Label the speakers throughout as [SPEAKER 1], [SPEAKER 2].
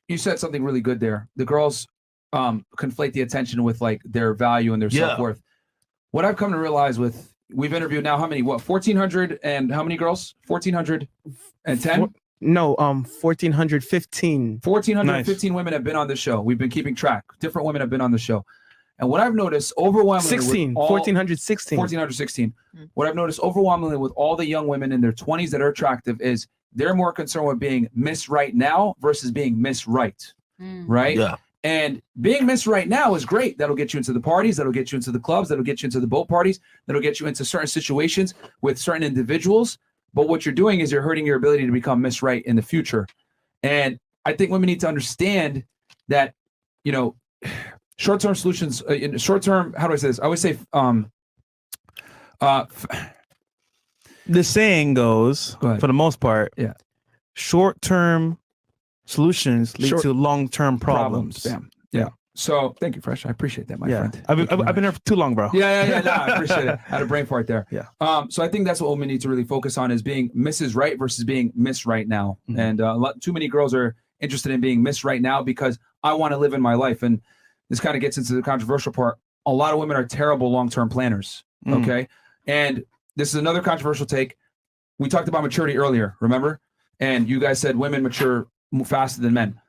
[SPEAKER 1] you said something really good there. The girls conflate the attention with like their value and their self-worth. What I've come to realize we've interviewed now how many? What 1,400 and how many girls? 1,410.
[SPEAKER 2] No, 1,415.
[SPEAKER 1] 1,415 women have been on the show. We've been keeping track. Different women have been on the show. And what I've noticed overwhelmingly 1,416. What I've noticed overwhelmingly with all the young women in their 20s that are attractive is they're more concerned with being Miss Right Now versus being Miss Right. Right?
[SPEAKER 3] Yeah.
[SPEAKER 1] And being Miss Right Now is great. That'll get you into the parties. That'll get you into the clubs. That'll get you into the boat parties. That'll get you into certain situations with certain individuals. But what you're doing is you're hurting your ability to become Miss Right in the future. And I think women need to understand that, you know, short-term solutions, in short-term, how do I say this? I always say,
[SPEAKER 2] the saying goes, for the most part, short-term solutions lead to long-term problems.
[SPEAKER 1] Bam. Yeah. So thank you, Fresh. I appreciate that, my friend.
[SPEAKER 2] I've been there for too long, bro.
[SPEAKER 1] Yeah. No, I appreciate it. I had a brain fart there.
[SPEAKER 2] Yeah.
[SPEAKER 1] So I think that's what women need to really focus on is being Mrs. Right versus being Miss Right Now. And too many girls are interested in being Miss Right Now because I want to live in my life. And this kind of gets into the controversial part. A lot of women are terrible long-term planners. Okay. And this is another controversial take. We talked about maturity earlier, remember? And you guys said women mature faster than men.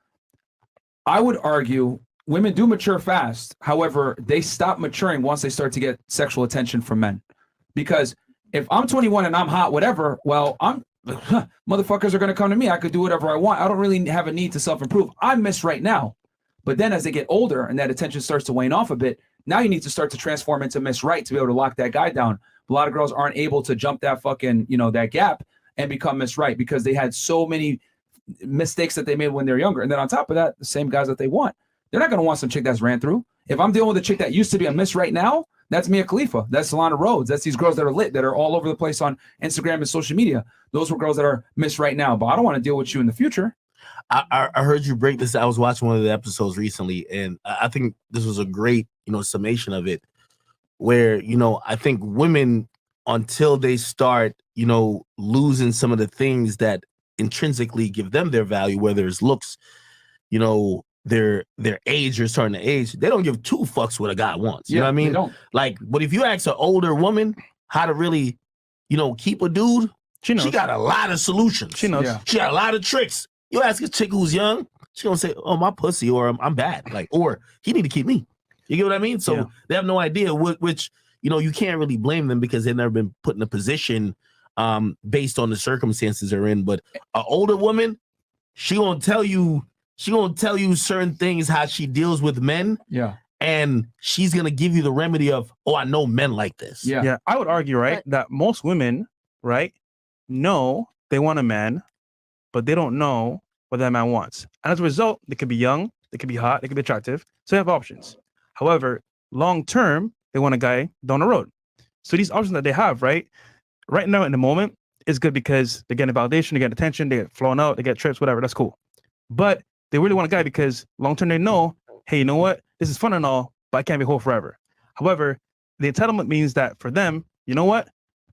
[SPEAKER 1] I would argue women do mature fast. However, they stop maturing once they start to get sexual attention from men. Because if I'm 21 and I'm hot, whatever, well, motherfuckers are going to come to me. I could do whatever I want. I don't really have a need to self-improve. I'm Miss Right Now. But then as they get older and that attention starts to wane off a bit, now you need to start to transform into Miss Right to be able to lock that guy down. A lot of girls aren't able to jump that fucking, that gap and become Miss Right because they had so many mistakes that they made when they're younger. And then on top of that, the same guys that they want. They're not going to want some chick that's ran through. If I'm dealing with a chick that used to be a Miss Right Now, that's Mia Khalifa. That's Solana Rhodes. That's these girls that are lit, that are all over the place on Instagram and social media. Those were girls that are Miss Right Now. But I don't want to deal with you in the future.
[SPEAKER 3] I heard you break this. I was watching one of the episodes recently, and I think this was a great, summation of it, where, I think women, until they start, losing some of the things that intrinsically give them their value, whether it's looks, their age or starting to age, they don't give two fucks what a guy wants. You know what I mean?
[SPEAKER 1] They don't.
[SPEAKER 3] Like, but if you ask an older woman how to really, keep a dude, she got a lot of solutions.
[SPEAKER 2] She knows.
[SPEAKER 1] Yeah.
[SPEAKER 3] She got a lot of tricks. You ask a chick who's young, she gonna say, "Oh, my pussy," or "I'm bad," like, or he need to keep me. You get what I mean? So they have no idea, which you can't really blame them because they've never been put in a position based on the circumstances they're in. But an older woman, she gonna tell you certain things, how she deals with men.
[SPEAKER 1] Yeah.
[SPEAKER 3] And she's gonna give you the remedy of, oh, I know men like this.
[SPEAKER 2] Yeah. I would argue, that most women, know they want a man, but they don't know what that man wants. And as a result, they could be young, they could be hot, they could be attractive. So they have options. However, long term, they want a guy down the road. So these options that they have, right now in the moment, is good because they're getting validation, they get attention, they get flown out, they get trips, whatever. That's cool. But they really want a guy because long term they know, hey, you know what? This is fun and all, but I can't be whole forever. However, the entitlement means that for them, you know what?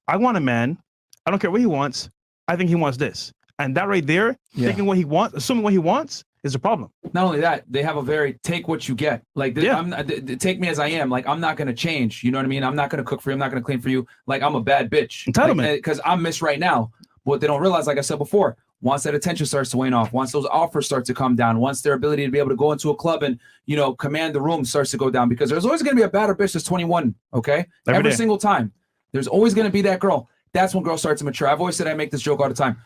[SPEAKER 2] I want a man. I don't care what he wants. I think he wants this. And that right there, thinking what he wants, assuming what he wants, is a problem.
[SPEAKER 1] Not only that, they have a very take what you get. Like, take me as I am. Like, I'm not going to change. You know what I mean? I'm not going to cook for you. I'm not going to clean for you. Like, I'm a bad bitch.
[SPEAKER 2] Entitlement.
[SPEAKER 1] Because I'm Miss Right Now. What they don't realize, like I said before, once that attention starts to wane off, once those offers start to come down, once their ability to be able to go into a club and, command the room starts to go down, because there's always going to be a badder bitch that's 21, okay? Every single time. There's always going to be that girl. That's when girls start to mature. I've always said, I make this joke all the time.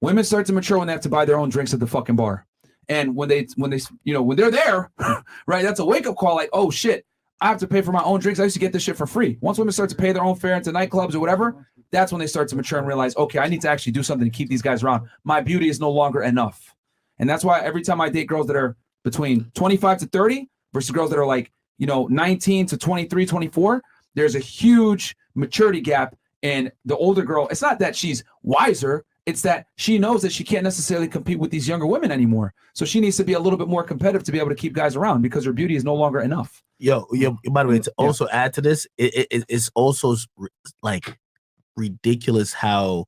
[SPEAKER 1] Women start to mature when they have to buy their own drinks at the fucking bar. And when they're there, right, that's a wake-up call, like, oh, shit, I have to pay for my own drinks. I used to get this shit for free. Once women start to pay their own fare into nightclubs or whatever, that's when they start to mature and realize, okay, I need to actually do something to keep these guys around. My beauty is no longer enough. And that's why every time I date girls that are between 25 to 30 versus girls that are like, 19 to 23, 24, there's a huge maturity gap. And the older girl, it's not that she's wiser. It's that she knows that she can't necessarily compete with these younger women anymore. So she needs to be a little bit more competitive to be able to keep guys around because her beauty is no longer enough.
[SPEAKER 3] Yo, by the way, to also add to this, it's also like ridiculous how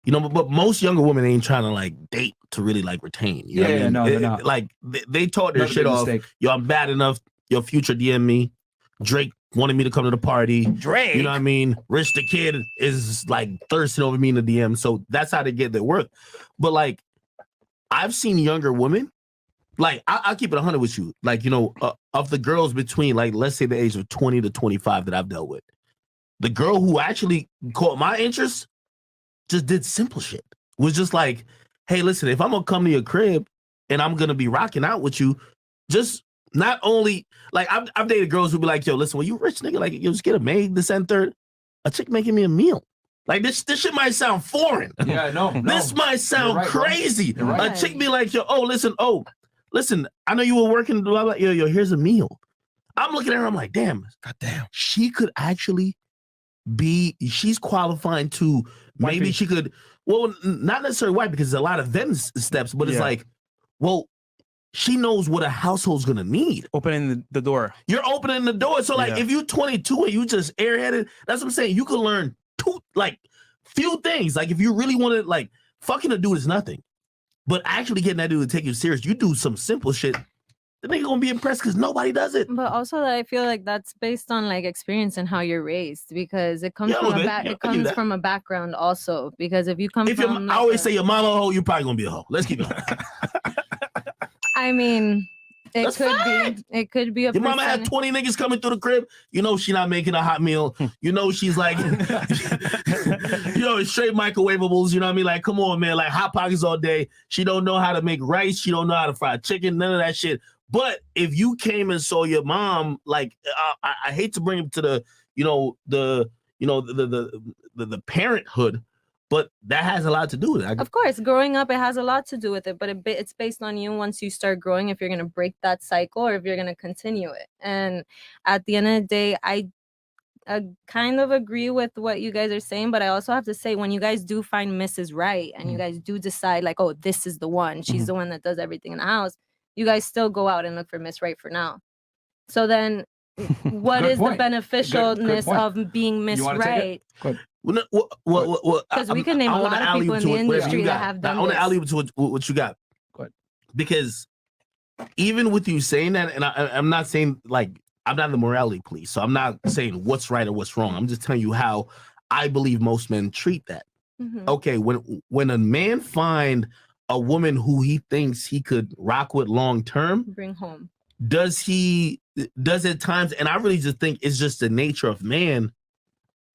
[SPEAKER 3] You know, but most younger women ain't trying to like date to really like retain. You know what I mean?
[SPEAKER 1] No, they're not.
[SPEAKER 3] Like they taught their
[SPEAKER 1] Another
[SPEAKER 3] shit
[SPEAKER 1] big
[SPEAKER 3] off.
[SPEAKER 1] mistake.
[SPEAKER 3] Yo, I'm bad enough. Your future DM me. Drake wanted me to come to the party.
[SPEAKER 2] Drake.
[SPEAKER 3] You know what I mean? Rich the Kid is like thirsting over me in the DM. So that's how they get their worth. But like, I've seen younger women. Like I'll keep it 100 with you. Like, you know, of the girls between like, let's say the age of 20 to 25 that I've dealt with, the girl who actually caught my interest just did simple shit. Was just like, hey, listen, if I'm gonna come to your crib and I'm gonna be rocking out with you, just not only like I've dated girls who be like, yo, listen, well, you rich nigga, like, yo, just get a maid, this and third. A chick making me a meal. Like this shit might sound foreign.
[SPEAKER 1] Yeah, no.
[SPEAKER 3] This might sound
[SPEAKER 1] right,
[SPEAKER 3] crazy.
[SPEAKER 1] right.
[SPEAKER 3] A chick be like, yo, listen, I know you were working, blah, blah, yo, here's a meal. I'm looking at her, I'm like, damn, she could actually she's qualifying to maybe she could, well, not necessarily white because there's a lot of them steps, but it's like, well, she knows what a household's gonna need.
[SPEAKER 2] Opening the door.
[SPEAKER 3] You're opening the door. So like if you're 22 and you just airheaded, that's what I'm saying. You can learn few things. Like if you really want to, like, fucking a dude is nothing. But actually getting that dude to take you serious, you do some simple shit, the nigga gonna be impressed because nobody does it.
[SPEAKER 4] But also, I feel like that's based on like experience and how you're raised, because it comes from a background also. Because if you come from,
[SPEAKER 3] I always say your mama a hoe, you're probably gonna be a hoe. Let's keep it on.
[SPEAKER 4] I mean, it could be a.
[SPEAKER 3] Your mama had 20 niggas coming through the crib. You know she not making a hot meal. You know she's like, you know, it's straight microwavables. You know what I mean? Like, come on, man. Like Hot Pockets all day. She don't know how to make rice. She don't know how to fry chicken. None of that shit. But if you came and saw your mom, like, I hate to bring him to the parenthood, but that has a lot to do with it.
[SPEAKER 4] Of course, growing up, it has a lot to do with it, but it's based on you once you start growing, if you're going to break that cycle or if you're going to continue it. And at the end of the day, I kind of agree with what you guys are saying, but I also have to say, when you guys do find Mrs. Right and you guys do decide like, oh, this is the one, she's the one that does everything in the house, you guys still go out and look for Miss Right for now. So then what is the beneficialness of being Miss Right? Because we can name a lot of people in the industry that have done this.
[SPEAKER 3] I want to alley to what you got.
[SPEAKER 1] Go ahead.
[SPEAKER 3] Because even with you saying that, and I'm not saying, like, I'm not the morality police, so I'm not saying what's right or what's wrong. I'm just telling you how I believe most men treat that.
[SPEAKER 4] Mm-hmm.
[SPEAKER 3] Okay, when a man find a woman who he thinks he could rock with long term,
[SPEAKER 4] bring home,
[SPEAKER 3] does at times, and I really just think it's just the nature of man.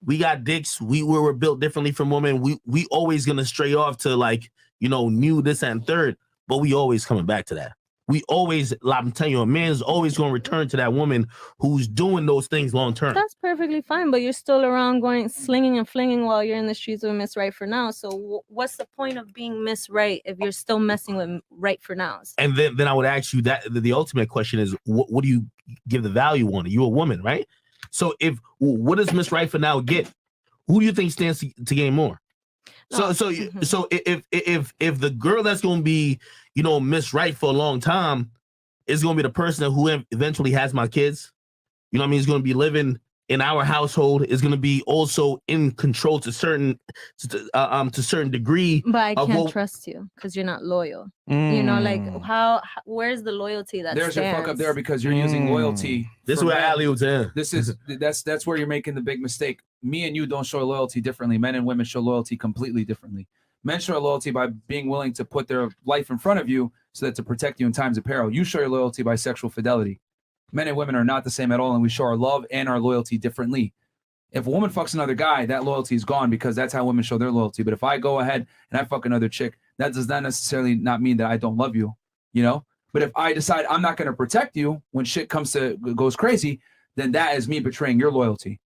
[SPEAKER 3] We got dicks. We were built differently from women. We always gonna stray off to, like, you know, new this and third, but we always coming back to that. We always, I'm telling you, a man's always gonna return to that woman who's doing those things long term.
[SPEAKER 4] That's perfectly fine, but you're still around going slinging and flinging while you're in the streets with Miss Right for now. So what's the point of being Miss Right if you're still messing with Right for Nows?
[SPEAKER 3] And then I would ask you that the ultimate question is, what do you give the value on? You're a woman, right? So what does Miss Right for Now get? Who do you think stands to gain more? So if the girl that's gonna be, you know, Miss Right for a long time is gonna be the person who eventually has my kids, you know what I mean? Is gonna be living in our household, is gonna be also in control to certain degree.
[SPEAKER 4] But I can't trust you because you're not loyal. You know, like where's the loyalty that
[SPEAKER 1] there's
[SPEAKER 4] stands?
[SPEAKER 1] your fuck up there, because you're using loyalty.
[SPEAKER 3] This is where alley was in.
[SPEAKER 1] That's where you're making the big mistake. Me and you don't show loyalty differently. Men and women show loyalty completely differently. Men show loyalty by being willing to put their life in front of you so that to protect you in times of peril. You show your loyalty by sexual fidelity. Men and women are not the same at all, and we show our love and our loyalty differently. If a woman fucks another guy, that loyalty is gone, because that's how women show their loyalty. But if I go ahead and I fuck another chick, that does not necessarily not mean that I don't love you, you know? But if I decide I'm not going to protect you when shit goes crazy, then that is me betraying your loyalty.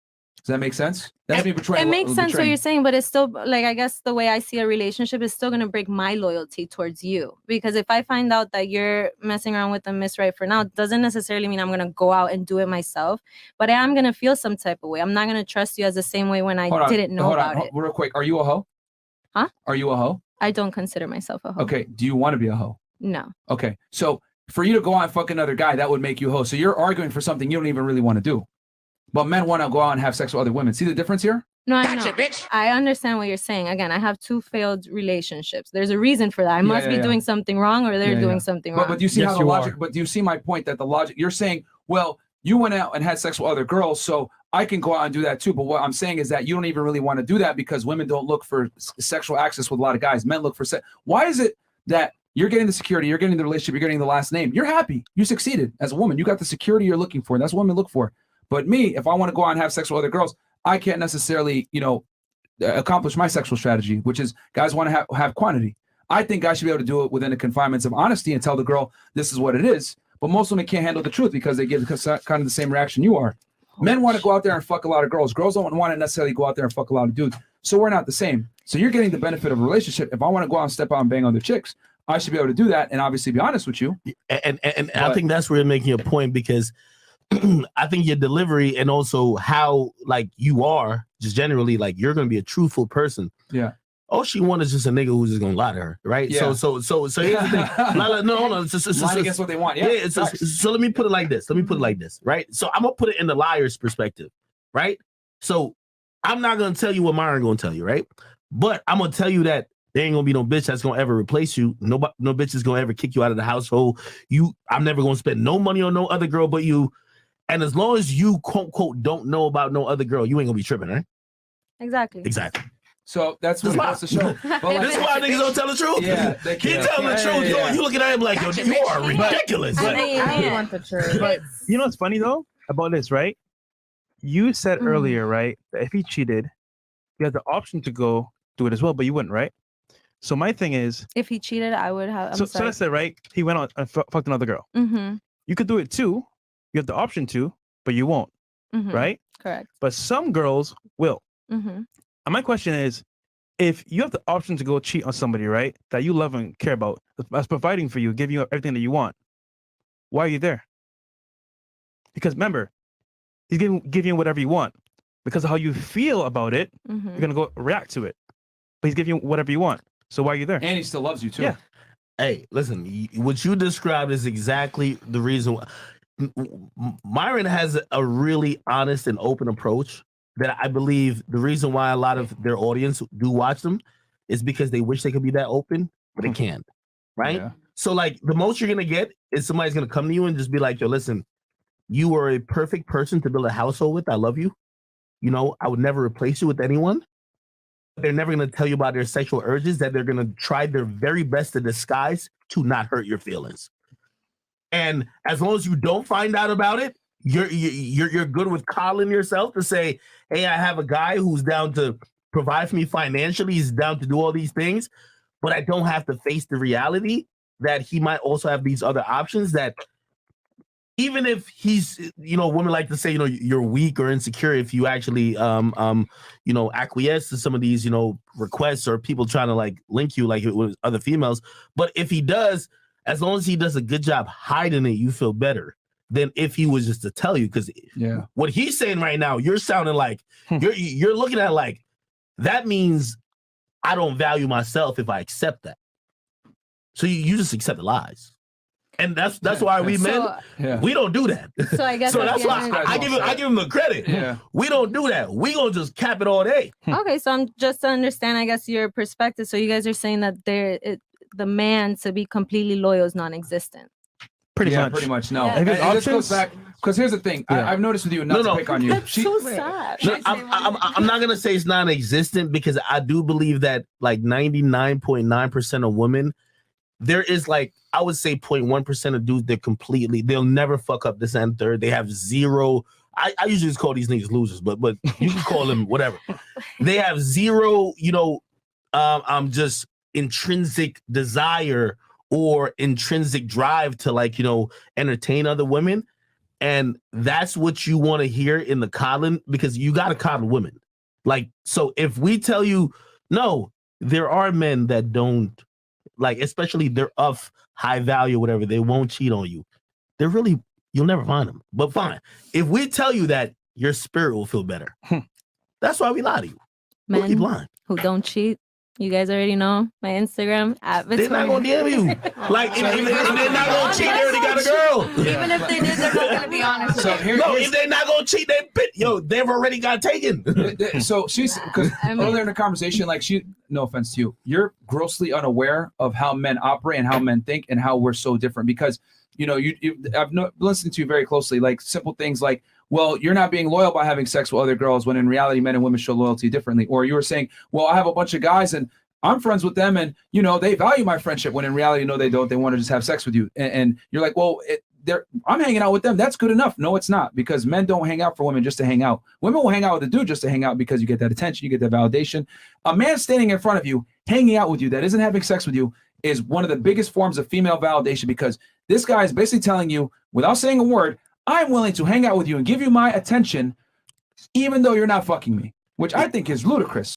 [SPEAKER 1] Does that make sense? That's me betraying.
[SPEAKER 4] It makes sense what you're saying, but it's still, like, I guess the way I see a relationship is still going to break my loyalty towards you. Because if I find out that you're messing around with a Miss Right for Now, doesn't necessarily mean I'm going to go out and do it myself. But I am going to feel some type of way. I'm not going to trust you as the same way when I didn't know about it.
[SPEAKER 1] Real quick, are you a hoe?
[SPEAKER 4] Huh?
[SPEAKER 1] Are you a hoe?
[SPEAKER 4] I don't consider myself a hoe.
[SPEAKER 1] Okay. Do you want to be a hoe?
[SPEAKER 4] No.
[SPEAKER 1] Okay. So for you to go out and fuck another guy, that would make you a hoe. So you're arguing for something you don't even really want to do. But men want to go out and have sex with other women. See the difference here?
[SPEAKER 4] No, I know. I understand what you're saying. Again, I have 2 failed relationships. There's a reason for that. I must be doing something wrong, or they're doing something wrong.
[SPEAKER 1] But do you see how the logic? But do you see my point that the logic? You're saying, well, you went out and had sex with other girls, so I can go out and do that too. But what I'm saying is that you don't even really want to do that because women don't look for sexual access with a lot of guys. Men look for sex. Why is it that you're getting the security, you're getting the relationship, you're getting the last name? You're happy. You succeeded as a woman. You got the security you're looking for. That's what women look for. But me, if I want to go out and have sex with other girls, I can't necessarily, accomplish my sexual strategy, which is guys want to have quantity. I think guys should be able to do it within the confinements of honesty and tell the girl this is what it is. But most women can't handle the truth because they give kind of the same reaction you are. Men want to go out there and fuck a lot of girls. Girls don't want to necessarily go out there and fuck a lot of dudes. So we're not the same. So you're getting the benefit of a relationship. If I want to go out and step out and bang other chicks, I should be able to do that and obviously be honest with you.
[SPEAKER 3] And I think that's where you're making a point because I think your delivery and also how like you are just generally like you're going to be a truthful person.
[SPEAKER 1] Yeah.
[SPEAKER 3] All she wants is just a nigga who's just gonna lie to her, right?
[SPEAKER 1] Yeah.
[SPEAKER 3] So here's the thing. No.
[SPEAKER 1] Lie against what they want.
[SPEAKER 3] Yeah. So let me put it like this. Right? So I'm gonna put it in the liar's perspective, right? So I'm not gonna tell you what Myron gonna tell you, right? But I'm gonna tell you that there ain't gonna be no bitch that's gonna ever replace you. No bitch is gonna ever kick you out of the household. I'm never gonna spend no money on no other girl but you. And as long as you quote unquote don't know about no other girl, you ain't gonna be tripping, right?
[SPEAKER 4] Exactly.
[SPEAKER 1] So that's what that's the show.
[SPEAKER 3] This is why niggas don't tell the truth.
[SPEAKER 1] Yeah,
[SPEAKER 3] He telling the truth.
[SPEAKER 1] Yeah.
[SPEAKER 3] You looking at him like, yo, you are ridiculous.
[SPEAKER 2] I want the truth. But you know what's funny though about this, right? You said earlier, right, that if he cheated, you had the option to go do it as well, but you wouldn't, right? So my thing is,
[SPEAKER 4] if he cheated, I would have.
[SPEAKER 2] So let's say, right, he went out and fucked another girl.
[SPEAKER 4] Mm-hmm.
[SPEAKER 2] You could do it too. You have the option to, but you won't, right?
[SPEAKER 4] Correct.
[SPEAKER 2] But some girls will.
[SPEAKER 4] Mm-hmm.
[SPEAKER 2] And my question is, if you have the option to go cheat on somebody, right, that you love and care about, that's providing for you, giving you everything that you want, why are you there? Because remember, he's giving you whatever you want. Because of how you feel about it, you're going to go react to it. But he's giving you whatever you want. So why are you there?
[SPEAKER 1] And he still loves you too.
[SPEAKER 2] Yeah.
[SPEAKER 3] Hey, listen, what you described is exactly the reason why. Myron has a really honest and open approach that I believe the reason why a lot of their audience do watch them is because they wish they could be that open, but they can't, right?
[SPEAKER 1] Yeah.
[SPEAKER 3] So like the most you're gonna get is somebody's gonna come to you and just be like, yo, listen, you are a perfect person to build a household with. I love you. I would never replace you with anyone. They're never gonna tell you about their sexual urges that they're gonna try their very best to disguise to not hurt your feelings. And as long as you don't find out about it, you're good with calling yourself to say, hey, I have a guy who's down to provide for me financially. He's down to do all these things, but I don't have to face the reality that he might also have these other options that even if he's, women like to say, you're weak or insecure if you actually, acquiesce to some of these, requests or people trying to like link you like with other females. But if he does, as long as he does a good job hiding it, you feel better than if he was just to tell you. Because what he's saying right now, you're sounding like you're looking at it like that means I don't value myself if I accept that. So you just accept the lies. And that's why we men, we don't do that.
[SPEAKER 4] So I guess
[SPEAKER 3] that's why I give him the credit.
[SPEAKER 1] Yeah.
[SPEAKER 3] We don't do that. We gonna just cap it all day.
[SPEAKER 4] Okay, so I'm just to understand, I guess, your perspective. So you guys are saying that the man to be completely loyal is non-existent.
[SPEAKER 1] Pretty much. No.
[SPEAKER 4] Yeah.
[SPEAKER 1] And this goes back because here's the thing. I've noticed with you, not to pick on you.
[SPEAKER 4] That's so sad.
[SPEAKER 3] No, I'm not gonna say it's non-existent because I do believe that like 99.9% of women, there is like I would say 0.1% of dudes they'll never fuck up this and third. They have zero. I usually just call these niggas losers, but you can call them whatever. They have zero, just intrinsic desire or intrinsic drive to like, entertain other women. And that's what you want to hear in the coddling because you got to coddle women. Like, so if we tell you, no, there are men that don't like, especially they're of high value, whatever, they won't cheat on you. They're really, you'll never find them. But fine. If we tell you that, your spirit will feel better. That's why we lie to you. We'll keep lying.
[SPEAKER 4] Who don't cheat. You guys already know my Instagram at
[SPEAKER 3] They're not gonna DM you. Like if they're not gonna cheat, they already got a a girl.
[SPEAKER 4] Even if they did, they're not gonna be honest.
[SPEAKER 1] So
[SPEAKER 4] with you.
[SPEAKER 3] No, if they're not gonna cheat, they've already got taken.
[SPEAKER 1] So she's because earlier in the conversation, like no offense to you, you're grossly unaware of how men operate and how men think and how we're so different because I've listened to you very closely, like simple things like, well, you're not being loyal by having sex with other girls when in reality men and women show loyalty differently. Or you were saying, well, I have a bunch of guys and I'm friends with them and they value my friendship when in reality, no, they don't. They want to just have sex with you. And you're like, well, I'm hanging out with them. That's good enough. No, it's not, because men don't hang out for women just to hang out. Women will hang out with a dude just to hang out because you get that attention, you get that validation. A man standing in front of you, hanging out with you, that isn't having sex with you, is one of the biggest forms of female validation, because this guy is basically telling you, without saying a word, I'm willing to hang out with you and give you my attention, even though you're not fucking me, which I think is ludicrous.